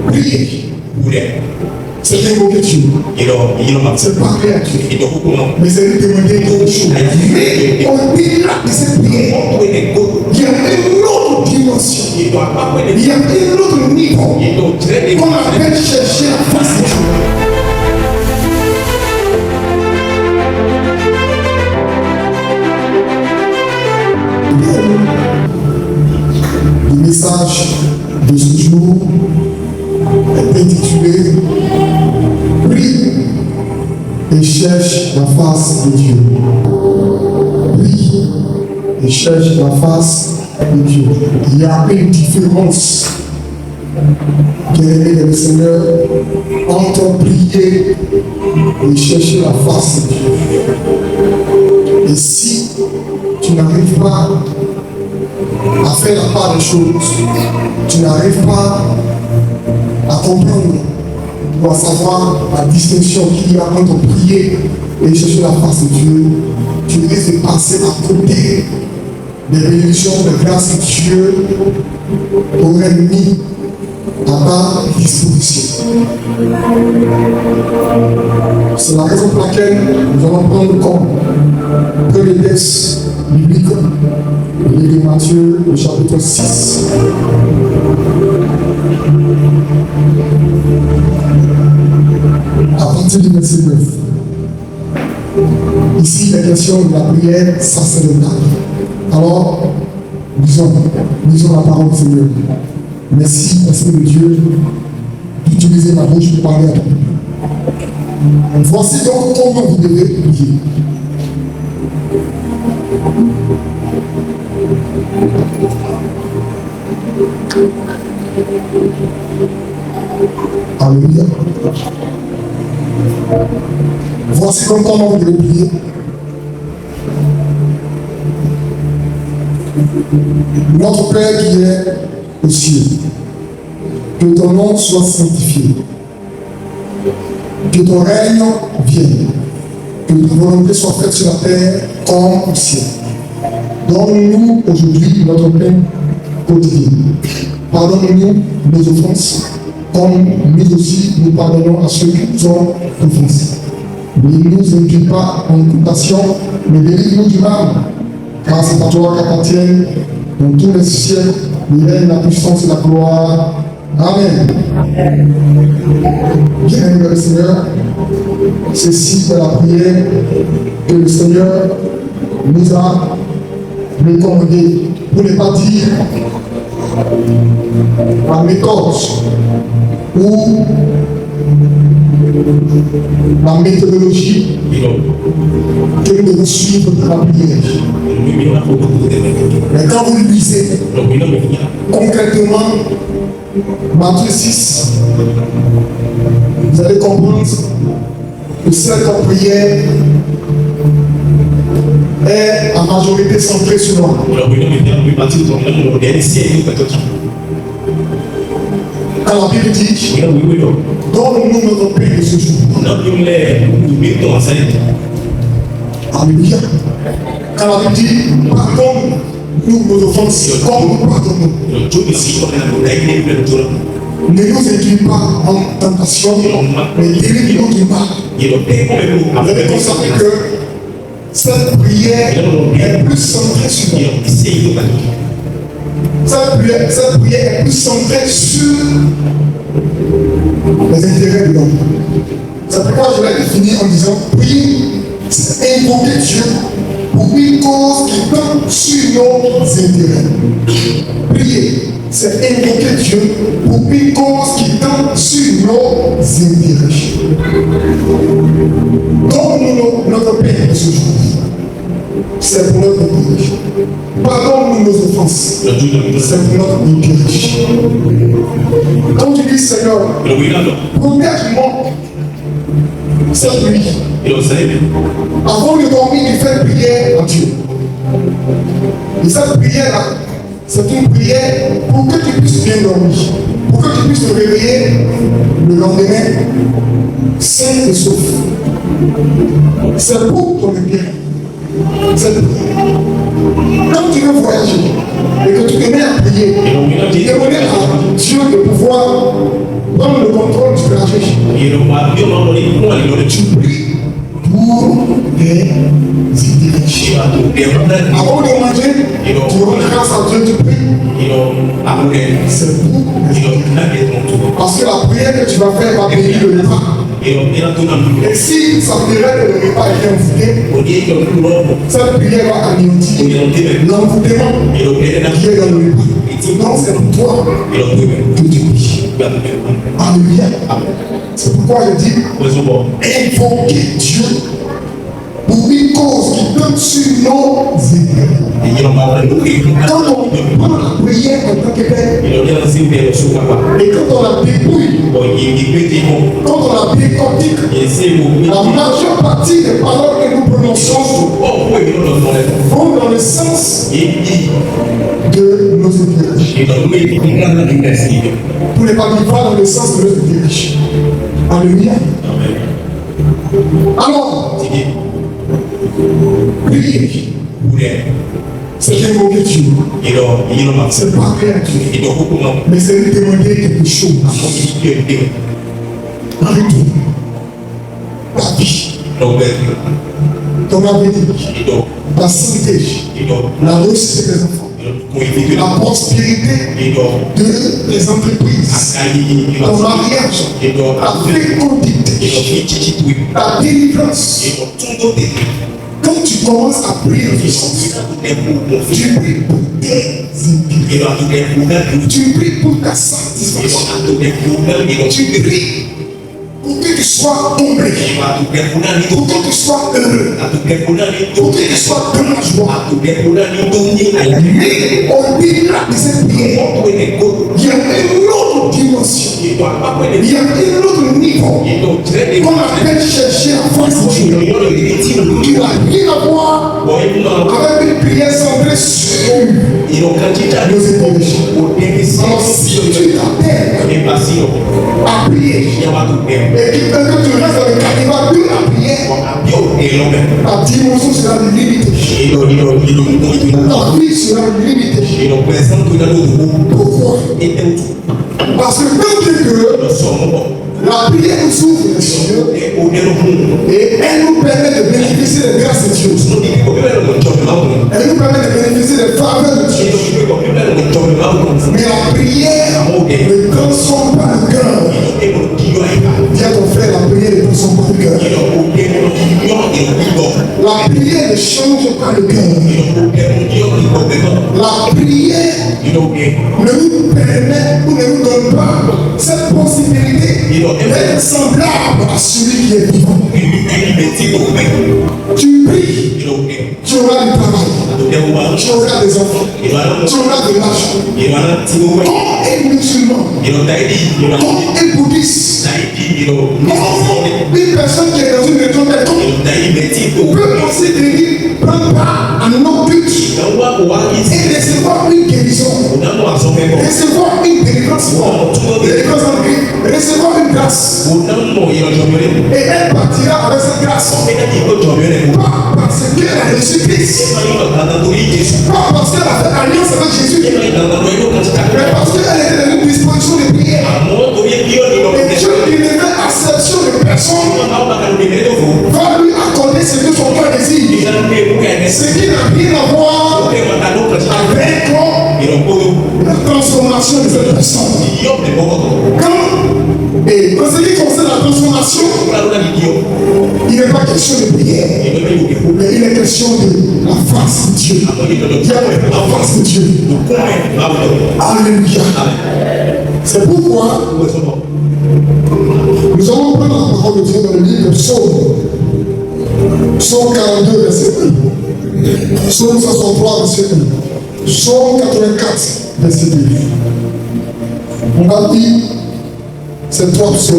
Prier. C'est invoquer Dieu. C'est parler à Dieu. Mais c'est lui demander quelque chose. Mais au-delà de cette prière, il y a une autre dimension. Il y a un autre niveau qu'on appelle chercher la face de Dieu. Le message de ce jour est intitulé Prie et cherche la face de Dieu. Prie et cherche la face de Dieu. Il y a une différence, bien-aimé le Seigneur, entre prier et chercher la face de Dieu. Et si tu n'arrives pas à faire la part des choses, tu n'arrives pas à comprendre ou à savoir la distinction qu'il y a entre prier et chercher la face de Dieu, tu risques de passer à côté des bénédictions, des grâces que Dieu aurait mis à ta disposition. C'est la raison pour laquelle nous allons prendre comme premier texte biblique le livre de Matthieu, le chapitre 6. À partir du verset 9. Ici, il est question de la prière sacerdotale. Alors, lisons la parole du Seigneur. Merci, Esprit de Dieu, d'utiliser ma bouche pour parler à toi. Voici donc comment vous devez prier. Alléluia. Voici donc comment vous devez prier. Notre Père qui est aux cieux, que ton nom soit sanctifié, que ton règne vienne, que ta volonté soit faite sur la terre comme au ciel. Donne-nous aujourd'hui notre pain quotidien. Pardonne-nous nos offenses, comme nous aussi nous pardonnons à ceux qui nous ont offensés. Ne nous induis pas en tentation, mais délivre-nous du mal, car c'est à toi qu'appartiennent dans tous les siècles le règne, la puissance et la gloire. Amen. Bien-aimé le Seigneur, ceci est la prière que le Seigneur nous a recommandé, pour ne pas dire la méthode ou la méthodologie que nous devons suivre dans la prière. Mais quand vous lisez concrètement Matthieu 6, vous allez comprendre que cette prière est en majorité centrée sur moi. Quand la Bible dit donne-nous notre pain de ce jour. Alléluia. Quand la Bible dit pardonne-nous nos offenses comme nous pardonnons. Ne nous induis pas en tentation, mais délivre-nous du mal. Vous avez constaté que cette prière est plus centrée sur moi. Cette prière est plus centrée sur les intérêts de l'homme. C'est pourquoi je l'ai défini en disant prier, c'est invoquer Dieu pour une cause qui tombe sur nos intérêts. Prier, c'est invoquer Dieu pour une cause qui tombe sur nos intérêts. Donne-nous notre pain de ce jour. C'est pour notre intérêt. Pardonne-nous nos offenses. C'est pour notre intérêt. Quand tu dis Seigneur, protège-moi cette nuit. Avant de dormir, il fait prière à Dieu. Et cette prière-là, c'est une prière pour que tu puisses bien dormir. Pour que tu puisses te réveiller le lendemain sain et sauf. C'est pour ton bien. Quand tu veux voyager et que tu te mets à prier, demander à Dieu de pouvoir manger. Tu pries pour tes intérêts. Avant de manger, tu rends grâce à Dieu, tu pries. C'est pour parce que la prière que tu vas faire va bénir le repas. Et si ça dirait que le repas est envoûté, cette prière va anéantir l'envoûtement qui est dans le repas. Donc c'est pour toi que tu pries. Alléluia. C'est pourquoi je dis invoquer Dieu pour une cause qui donne sur nos intérêts. Quand on prend la prière en tant que tel, et quand on la dépouille, quand on la décortique, la majeure partie des paroles que nous prononçons vont dans le sens de nos intérêts. Pour ne pas vivre dans le sens de nos intérêts. Alléluia. Alors, prier, c'est invoquer Dieu. C'est parler à Dieu. Mais c'est lui demander quelque chose. Arrête-toi. Ta vie, ton avenir, ta santé, la réussite des enfants, la prospérité de tes entreprises, ton mariage, la fécondité, la délivrance. Quand tu commences à prier en ce sens, tu pries pour tes intérêts, tu pries pour ta satisfaction, tu pries pour que tu sois comblé, pour que tu sois heureux, pour que tu sois dans la joie. Mais au-delà de cette prière, il y a une autre dimension, il y a un autre niveau qu'on appelle chercher la face de Dieu, qui n'a rien à voir avec une prière centrée sur nos intérêts. Alors si tu t'appelles à prier, et que tu restes dans le calendrier de la prière, ta dimension sera limitée. Ta vie sera limitée. Pourquoi? Parce que même que la prière nous ouvre les cieux et elle nous permet de bénéficier des grâces de Dieu. Elle nous permet de bénéficier des faveurs de Dieu. Mais la prière ne transforme pas le cœur. Dis à ton frère, la prière ne transforme pas le cœur. La prière ne change pas le cœur. La prière ne nous permet ou ne nous donne pas cette possibilité d'être semblable à celui qui est vivant. Tu pries, tu auras du travail, tu auras des enfants, tu auras de l'argent. Quand est musulman, quand est bouddhiste, quand une personne qui est dans une région quelconque peut considérer prendre part à nos buts et recevoir une guérison, recevoir une délivrance, recevoir une grâce. Et elle partira avec cette grâce. Pas parce qu'elle a reçu Christ, pas parce qu'elle a fait alliance avec Jésus, mais parce qu'elle était dans une disposition de prière. Et Dieu qui ne fait acception de personne va lui accorder ce que son cœur désire. Ce qui n'a rien à voir avec la transformation de cette personne. Et en ce qui concerne la transformation, il n'est pas question de prière, mais il est question de la face de Dieu. La face de Dieu. Alléluia. C'est pourquoi nous allons prendre la parole de Dieu dans le livre de Psaume. Psaume 42, verset 1. Psaume 63, verset 1. Psaume 84, verset 2. On va dire ces trois verset 1.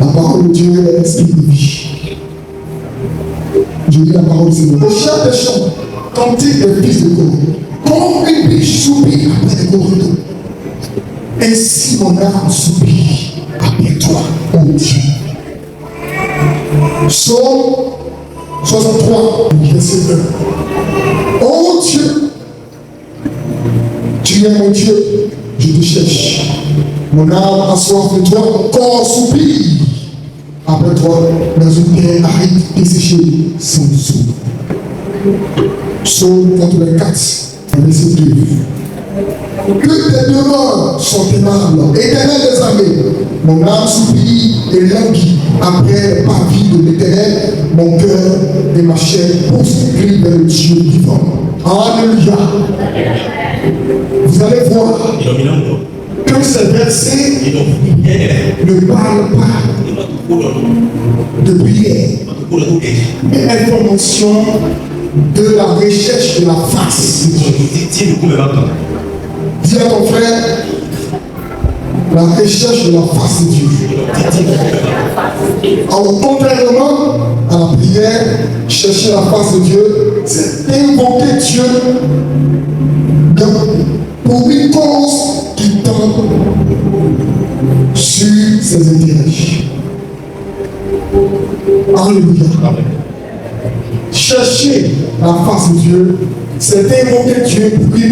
La parole de Dieu est l'esprit de vie. Je lis la parole de Dieu. Le chant des chants, cantique des fils de corps, comme une biche soupire après les corridors. Ainsi mon âme soupire après toi, ô Dieu. Psaume 63, verset 1. Ô Dieu, tu es mon Dieu, je te cherche. Mon âme a soif de toi, mon corps soupire après toi, dans une terre aride, desséchée, sans eau. Psaume 84, verset 2. Que tes demeures sont aimables, éternel des armées. Mon âme soupire et languit après le pavis de l'éternel. Mon cœur et ma chair poursuivent vers le Dieu vivant. Alléluia. Vous allez voir que ces versets ne parlent pas de prière, mais elles font mention de la recherche de la face de Dieu. Dis à ton frère, la recherche de la face de Dieu. Alors, contrairement à la prière, chercher la face de Dieu, c'est invoquer Dieu pour une cause qui tombe sur ses intérêts. Alléluia. Chercher la face de Dieu, c'est invoquer Dieu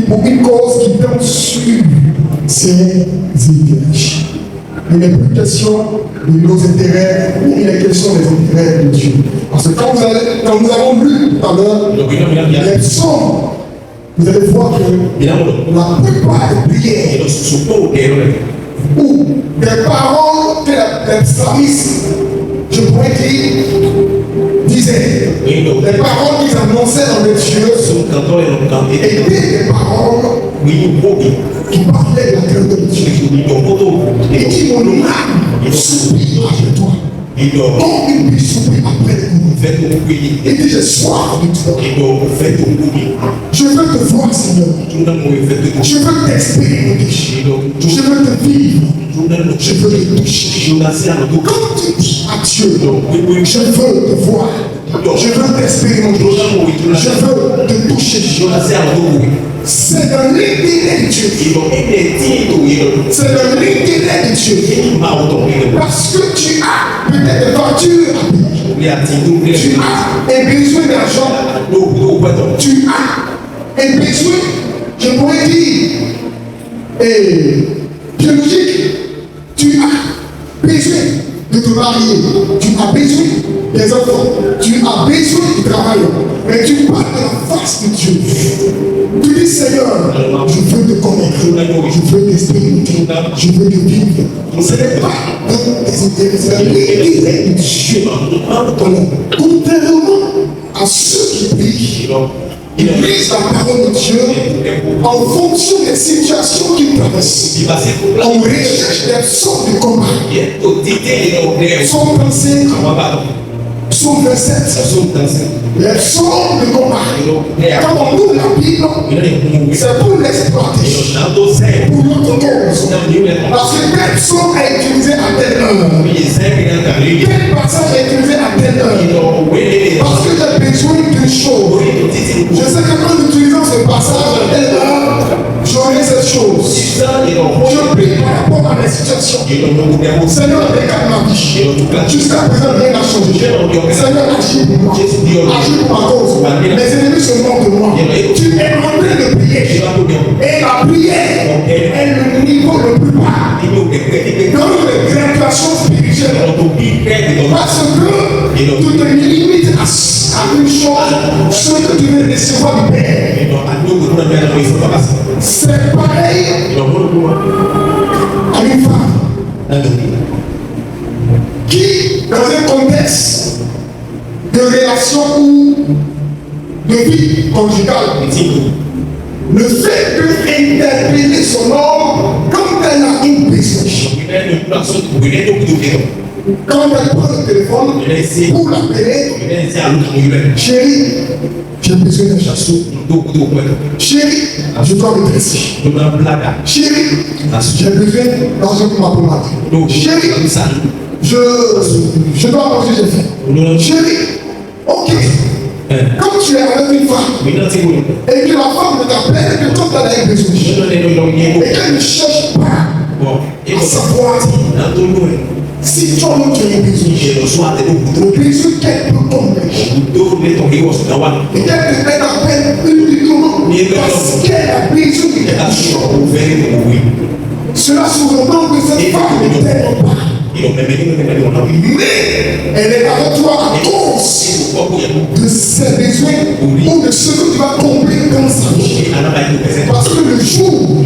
pour une cause qui tombe sur ses intérêts. Il n'est plus question de nos intérêts, mais il est question des intérêts de Dieu. Parce que quand nous avons lu tout à l'heure les psaumes, vous allez voir que la plupart des prières ou des paroles que les psalmistes, je pourrais dire, disaient, les paroles qu'ils annonçaient dans les cieux étaient des paroles qui parlaient de la grandeur de Dieu. Et qui mon âme soupire après toi. Comme une vie soupire après les et dit j'ai soif de toi. Je veux te voir, Seigneur. Je veux t'expérimenter. Je veux te vivre. Je veux te toucher. Quand tu dis à Dieu, je veux te voir. Je veux t'expérimenter. Je veux te toucher. C'est dans l'intérêt de Dieu. C'est dans l'intérêt de Dieu. Parce que tu as peut-être des factures à payer. Tu as un besoin d'argent. Tu as un besoin, je pourrais dire, biologique. Tu as besoin de te marier. Tu as besoin des enfants. Tu as besoin de travailler. Mais tu parles de la face de Dieu. Tu dis Seigneur, je veux te connaître. Je veux t'expérimenter. Je veux te vivre. Ce n'est pas dans tes intérêts, c'est dans l'intérêt de Dieu. Contrairement à ceux qui prient, ils lisent la parole de Dieu en fonction des situations qu'ils traversent. On recherche des sortes de combats. Psaume 25, Psaume 27, les psaumes de combat. Quand on ouvre la Bible, c'est pour l'exploiter, pour notre cause. Parce que quel psaume est utilisé à telle heure, quel passage est utilisé à telle heure. Parce que j'ai besoin d'une chose. Je sais que quand utilisant ce passage à telle heure, j'aurai cette chose. Je prie par rapport à mes situations. Seigneur, regarde ma vie. Jusqu'à présent, rien n'a changé. Seigneur, agis pour moi. Agis pour ma cause. Mes ennemis se moquent de moi. Tu es en train de prier. Et la prière est le niveau le plus bas dans les graduations spirituelles. Parce que tu te limites à une chose, ce que tu veux recevoir du Père. C'est pareil à une femme qui, dans un contexte de relation ou de vie conjugale, le fait d'interpeller son homme quand elle a une besoin. Quand elle prend le téléphone pour l'appeler, chérie, j'ai besoin d'un chasseur. Chérie, je dois me dresser. Chérie, j'ai besoin d'argent pour ma pommade. Chérie, je dois manger, j'ai faim. Chérie, ok. Quand tu es avec une femme et que la femme ne t'appelle que quand elle a besoin et qu'elle ne cherche pas à savoir si toi non tu as besoin, le besoin qu'elle peut tomber et qu'elle te met à peine uniquement parce qu'elle a besoin de quelque chose. Cela sous-entend que cette femme ne t'aime pas. Mais elle est avec toi à cause de ses besoins ou de ce que tu vas combler dans sa vie. Parce que le jour où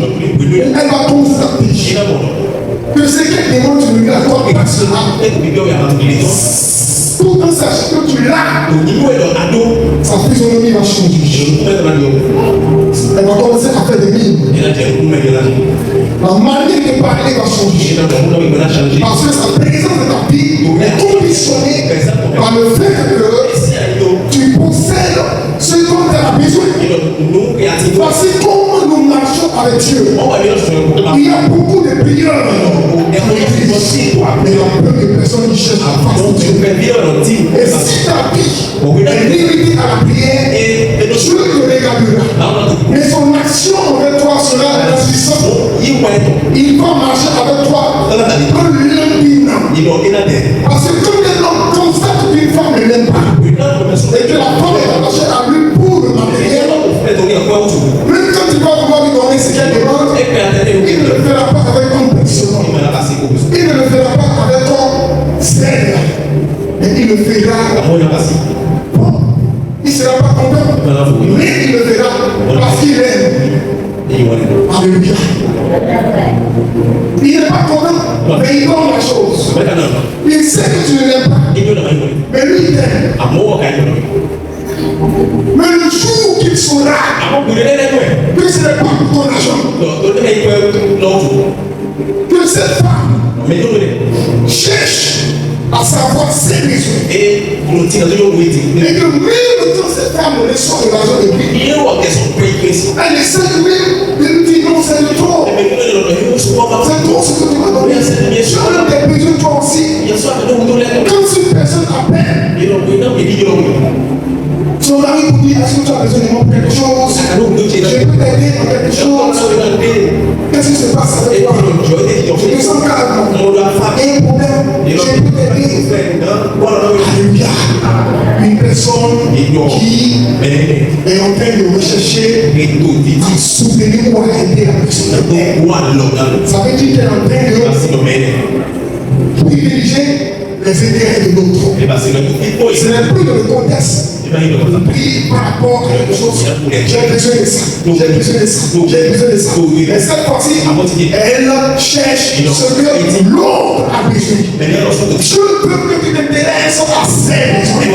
elle va constater que c'est quel démon tu ne lui accordes pas cela, tout dans sa vie que tu l'as, sa physionomie va changer. Elle va commencer à faire des mines. La manière de parler va changer. Parce que sa présence dans ta vie est conditionnée par le fait que tu possèdes ce dont tu as besoin. Voici comment nous marchons avec Dieu. Il y a beaucoup de prières dans l'église, mais il y a peu de personnes qui cherchent à face de Dieu. Et si ta vie est limitée à la prière, Dieu te regardera. Mais son action envers toi sera puissante. Il va marcher avec toi comme l'un. Parce que quand un homme constate qu'une femme ne l'aime pas, et que la femme est attachée à lui pour le matériel, même quand tu vas vouloir lui donner ce qu'elle demande, il ne le fera pas avec compassion. Il ne le fera pas avec ton zèle. Mais il le fera. Il ne sera pas content. Mais il le fera parce qu'il aime. Alléluia. Il n'est pas content, mais il donne la chose. Il sait que tu ne l'aimes pas, mais lui il t'aime. Mais le jour qu'il saura que ce n'est pas pour ton argent, que cette femme cherche à savoir ses besoins, et que même quand cette femme reçoit de l'argent de lui, elle essaie même de lui dire non, c'est de trop. C'est trop ce que tu m'as donné. Tu as des besoins toi aussi. Quand une personne appelle, son mari vous dit, est-ce que tu as besoin de moi pour quelque chose? Je peux t'aider dans quelque chose. Qu'est-ce qui se passe avec toi? Je me sens calme. Il y a un problème. Je peux t'aider. Alléluia. Une personne qui est en train de rechercher à soutenir ou à aider la personne. Ça veut dire qu'elle est en train de privilégier les intérêts de l'autre. Ce n'est plus dans le contexte. Prie par rapport à quelque chose. J'ai besoin de ça. J'ai besoin de ça. J'ai besoin de ça. Et cette fois-ci, elle cherche ce que l'autre a besoin. Je veux que tu t'intéresses à ses besoins.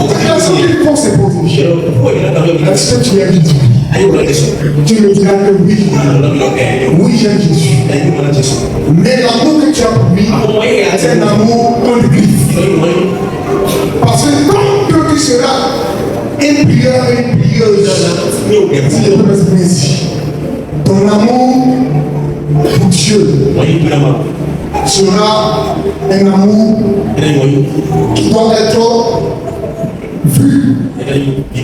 La question qu'il faut se poser. Est-ce que tu aimes Jésus? Tu me diras que oui. Oui, j'aime Jésus. Mais l'amour que tu as pour lui, c'est un amour contre-griffe. Parce que tant que tu seras une prière, une prieuse, ton amour pour Dieu sera un amour qui doit être vu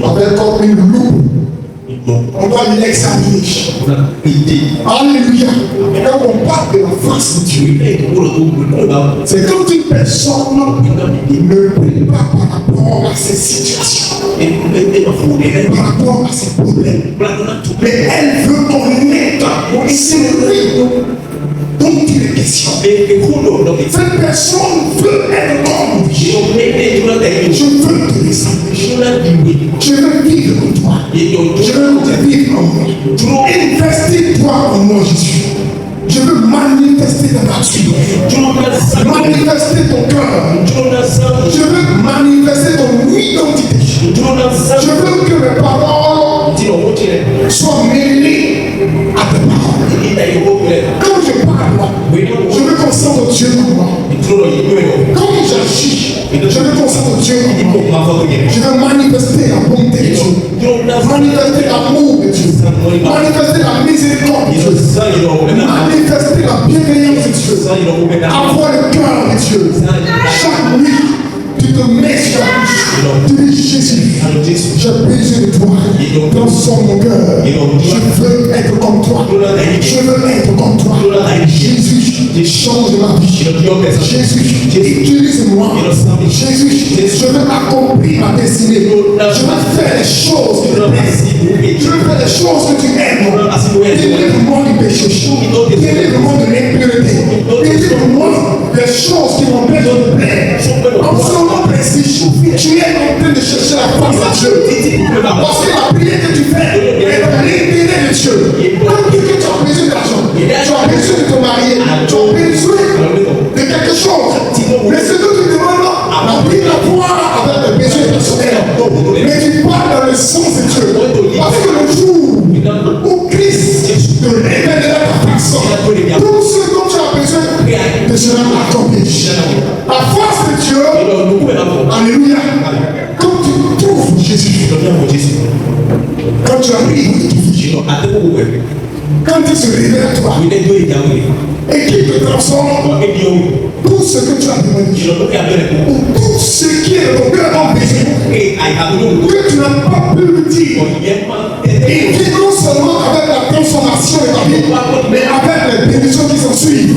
avec comme une loupe. On doit l'examiner. Alléluia. Quand on parle de la face de Dieu, c'est quand une personne ne prie pas par rapport à ses situations, par rapport à ses problèmes, mais elle veut connaître et c'est lui dont il est question. Cette personne veut être comme Dieu. Je veux te descendre. Je veux vivre en toi. Je veux te vivre en moi. Investis-toi en moi, Jésus. Je veux manifester ta nature. Manifester ton cœur. Je veux manifester ton identité. Je veux que mes paroles soient mêlées à tes paroles. Quand je parle, je veux qu'on sente Dieu en moi. Quand j'agis, je veux qu'on sente Dieu en moi. Je veux manifester la bonté de Dieu. Manifester l'amour de Dieu. Manifester la miséricorde de Dieu. Manifester la bienveillance de Dieu. Avoir le cœur de Dieu. Chaque nuit, tu te mets sur la bouche. Tu dis Jésus, j'ai besoin de toi. Transforme mon cœur. Je veux être comme toi. Je veux être comme toi. Jésus, change ma vie. Jésus, utilise-moi. Jésus, je veux accomplir ma destinée. Je veux faire les choses que tu aimes. Je veux faire les choses que tu aimes. Délivre-moi du péché. Délivre-moi de tu as besoin de quelque chose. Mais ce que tu demandes n'a rien à voir avec le péché personnel. Mais tu parles dans le sens de Dieu. Parce que le jour où Christ te révélera ta personne, tout ce dont tu as besoin te sera accordé. La force de Dieu, alléluia, quand tu trouves Jésus, quand tu arrives, tu trouves Jésus. Quand il se révèle à toi et qu'il te transforme, tout ce que tu as demandé, ou tout ce qui est ton cœur en besoin, que tu n'as pas pu le dire, il vient non seulement avec la transformation de ta vie, mais avec les bénédictions qui s'en suivent.